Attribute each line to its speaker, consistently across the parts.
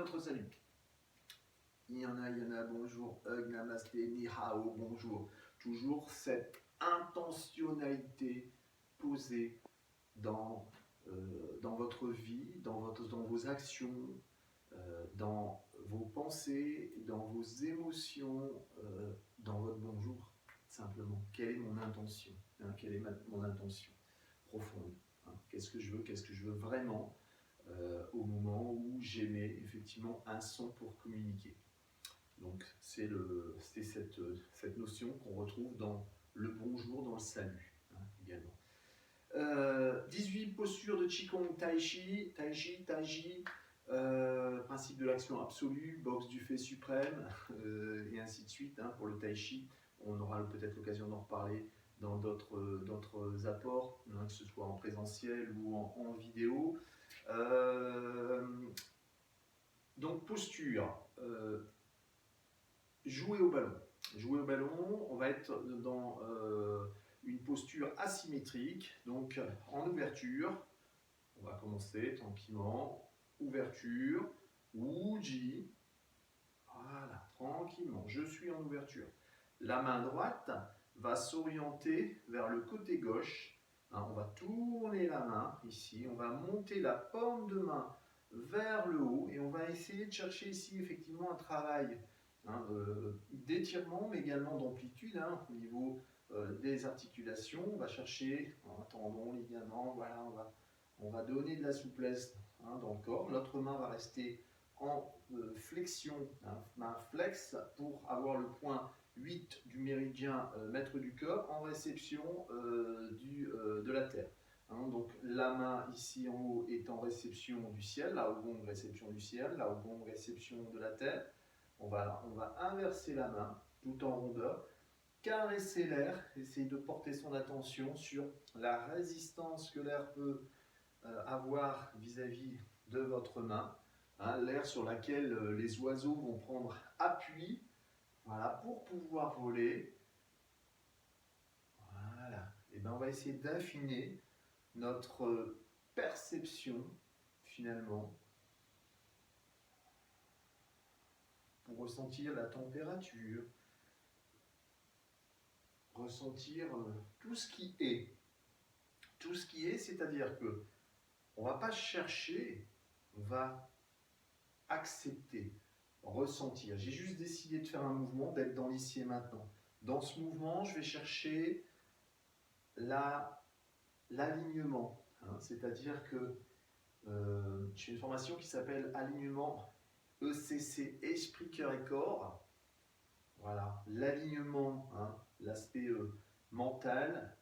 Speaker 1: votre salut. Il y en a, bonjour, hug, namasté, ni hao, bonjour. Toujours cette intentionnalité posée dans votre vie, dans vos actions, dans vos pensées, dans vos émotions, dans votre bonjour, simplement. Quelle est mon intention, hein, quelle est mon intention profonde, hein, qu'est-ce que je veux vraiment au moment où j'émets effectivement un son pour communiquer. Donc c'est cette notion qu'on retrouve dans le bonjour, dans le salut, hein, également. 18 postures de Qigong Tai Chi, principe de l'action absolue, boxe du fait suprême, et ainsi de suite, hein, pour le Tai Chi. On aura peut-être l'occasion d'en reparler dans d'autres apports, hein, que ce soit en présentiel ou en vidéo. Donc posture, jouer au ballon. Jouer au ballon, on va être dans une posture asymétrique, donc en ouverture. On va commencer tranquillement, ouverture, Wuji, voilà, tranquillement, je suis en ouverture. La main droite va s'orienter vers le côté gauche, hein, on va tourner la main ici, on va monter la paume de main vers le haut et on va essayer de chercher ici effectivement un travail, hein, d'étirement mais également d'amplitude, hein, au niveau des articulations. On va chercher tendons, ligaments, voilà, on va donner de la souplesse, hein, dans le corps. L'autre main va rester en flexion, hein, main flex, pour avoir le point 8 du méridien maître du corps en réception de la terre. Hein, donc la main ici en haut est en réception du ciel, la Ogong réception du ciel, la Ogong réception de la terre. On va inverser la main tout en rondeur, caresser l'air, essayer de porter son attention sur la résistance que l'air peut avoir vis-à-vis de votre main, hein, l'air sur laquelle les oiseaux vont prendre appui, voilà, pour pouvoir voler. Voilà, et bien on va essayer d'affiner notre perception finalement pour ressentir la température, ressentir tout ce qui est. Tout ce qui est, c'est-à-dire que on ne va pas chercher, on va accepter, ressentir. J'ai juste décidé de faire un mouvement, d'être dans l'ici et maintenant. Dans ce mouvement, je vais chercher l'alignement, hein, c'est-à-dire que j'ai une formation qui s'appelle alignement ECC, esprit, cœur et corps. Voilà, l'alignement, hein, l'aspect mental,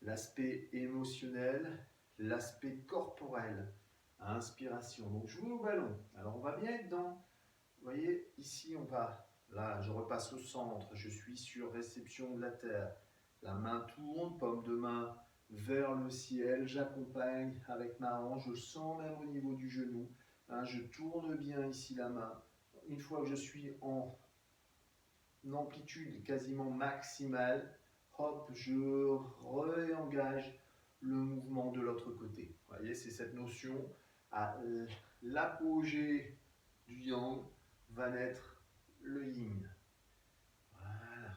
Speaker 1: l'aspect émotionnel, l'aspect corporel, inspiration. Donc jouer au ballon. Alors on va bien être dans, vous voyez, ici on va, là je repasse au centre, je suis sur réception de la terre. La main tourne, paume de main vers le ciel, j'accompagne avec ma hanche, je sens même au niveau du genou, hein, je tourne bien ici la main. Une fois que je suis en amplitude quasiment maximale, hop, je réengage le mouvement de l'autre côté. Vous voyez, c'est cette notion, à l'apogée du yang va naître le yin. Voilà.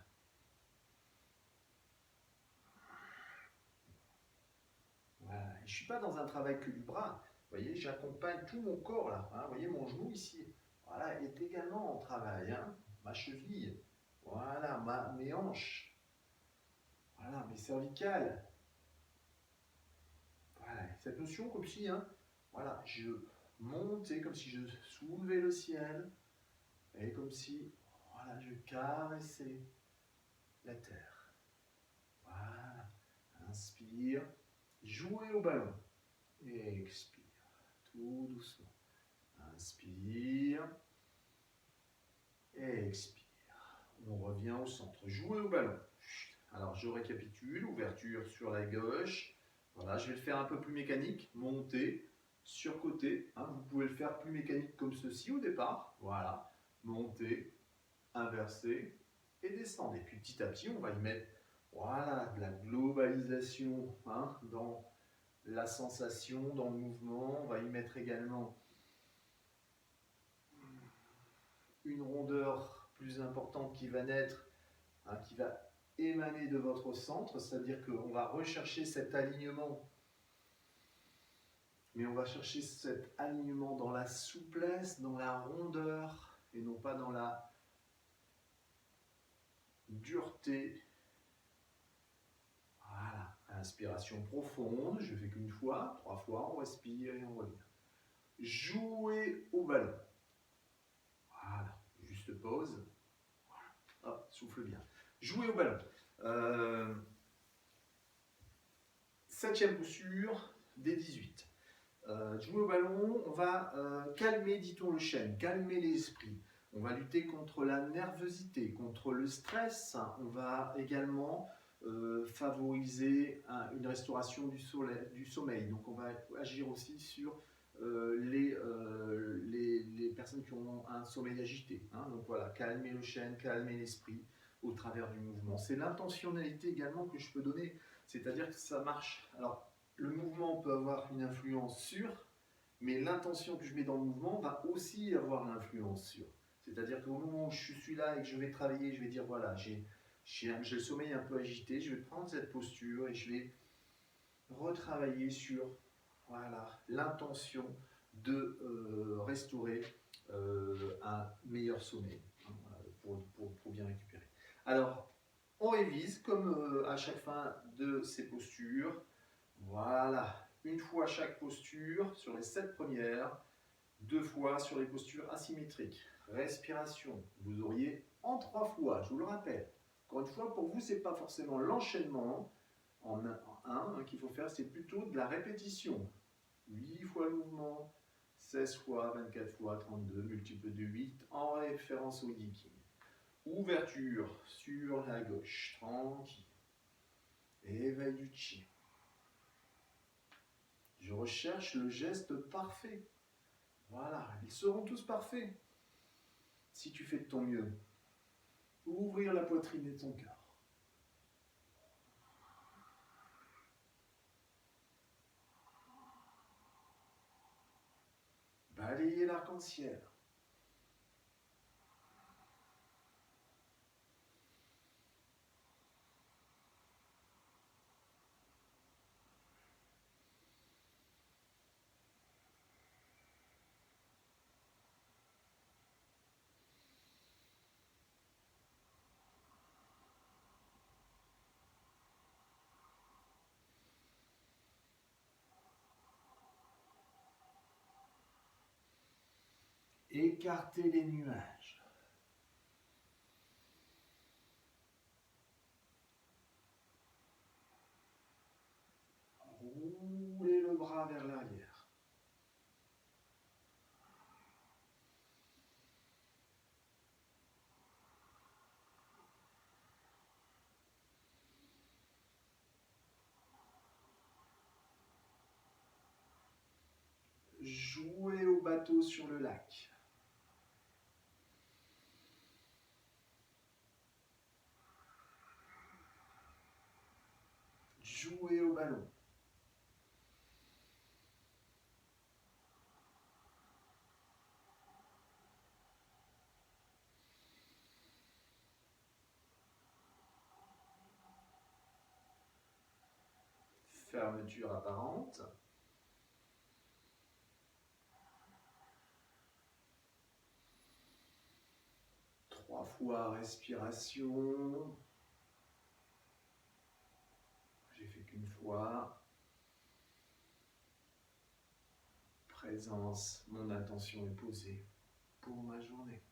Speaker 1: Voilà. Je ne suis pas dans un travail que du bras. Vous voyez, j'accompagne tout mon corps là. Hein. Vous voyez, mon genou ici, voilà, est également en travail. Hein. Ma cheville, voilà, mes hanches, voilà, mes cervicales. Voilà, cette notion comme si, hein, voilà, je montais comme si je soulevais le ciel et comme si, voilà, je caressais la terre. Voilà, inspire, jouez au ballon et expire, tout doucement. Inspire et expire. On revient au centre, jouez au ballon. Alors je récapitule, ouverture sur la gauche. Voilà, je vais le faire un peu plus mécanique, monter, sur côté, hein, vous pouvez le faire plus mécanique comme ceci au départ, voilà, monter, inverser et descendre. Et puis petit à petit, on va y mettre, voilà, de la globalisation, hein, dans la sensation, dans le mouvement. On va y mettre également une rondeur plus importante qui va naître, hein, qui va émaner de votre centre, c'est-à-dire qu'on va rechercher cet alignement, mais on va chercher cet alignement dans la souplesse, dans la rondeur, et non pas dans la dureté. Voilà, inspiration profonde, je fais qu'une fois, 3 fois, on respire et on revient. Jouez au ballon. Voilà, juste pause. Voilà. Hop, souffle bien. Jouez au ballon. 7e posture des 18. Jouer au ballon, on va calmer, dit-on, le chêne, calmer l'esprit. On va lutter contre la nervosité, contre le stress. On va également favoriser une restauration du sommeil. Donc on va agir aussi sur les personnes qui ont un sommeil agité. Hein. Donc voilà, calmer le chêne, calmer l'esprit au travers du mouvement. C'est l'intentionnalité également que je peux donner, c'est-à-dire que ça marche. Alors, le mouvement peut avoir une influence sur, mais l'intention que je mets dans le mouvement va aussi avoir l'influence sur. C'est-à-dire qu'au moment où je suis là et que je vais travailler, je vais dire voilà, j'ai le sommeil un peu agité, je vais prendre cette posture et je vais retravailler sur voilà, l'intention de restaurer un meilleur sommeil, hein, pour bien récupérer. Alors, on révise comme à chaque fin de ces postures. Voilà, une fois chaque posture sur les 7 premières, 2 fois sur les postures asymétriques. Respiration, vous auriez en 3 fois, je vous le rappelle. Encore une fois, pour vous, ce n'est pas forcément l'enchaînement en 1 qu'il faut faire, c'est plutôt de la répétition. 8 fois le mouvement, 16 fois, 24 fois, 32, multiple de 8 en référence au Yiking. Ouverture sur la gauche, tranquille. Éveil du chi. Je recherche le geste parfait. Voilà, ils seront tous parfaits si tu fais de ton mieux. Ouvrir la poitrine et ton cœur. Balayer l'arc-en-ciel. Écarter les nuages. Rouler le bras vers l'arrière. Jouer au bateau sur le lac. Jouer au ballon. Fermeture apparente. Trois fois respiration. J'ai fait qu'une fois. Présence, mon intention est posée pour ma journée.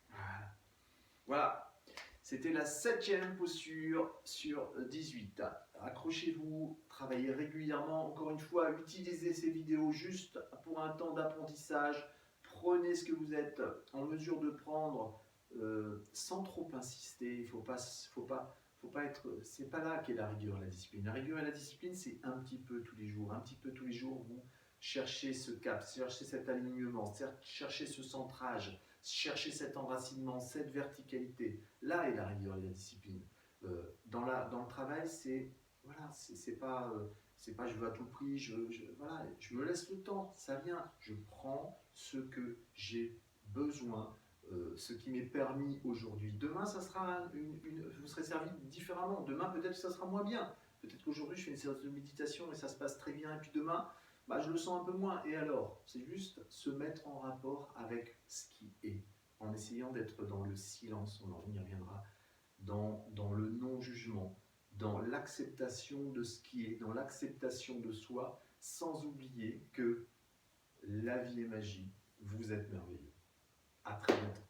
Speaker 1: Voilà. Voilà. C'était la 7e posture sur 18. Accrochez-vous, travaillez régulièrement. Encore une fois, utilisez ces vidéos juste pour un temps d'apprentissage. Prenez ce que vous êtes en mesure de prendre sans trop insister. Il faut pas être. C'est pas là qu'est la rigueur et la discipline. La rigueur et la discipline, c'est un petit peu tous les jours. Un petit peu tous les jours, vous cherchez ce cap, cherchez cet alignement, cherchez ce centrage. Chercher cet enracinement, cette verticalité. Là est la rigueur et la discipline. Dans le travail, c'est voilà, c'est pas je veux à tout prix, voilà, je me laisse le temps, ça vient. Je prends ce que j'ai besoin, ce qui m'est permis aujourd'hui. Demain, ça sera vous serez servi différemment. Demain, peut-être que ça sera moins bien. Peut-être qu'aujourd'hui, je fais une séance de méditation et ça se passe très bien. Et puis demain, bah, je le sens un peu moins. Et alors, c'est juste se mettre en rapport avec ce qui est, en essayant d'être dans le silence, on y reviendra, dans le non-jugement, dans l'acceptation de ce qui est, dans l'acceptation de soi, sans oublier que la vie est magie, vous êtes merveilleux. À très bientôt.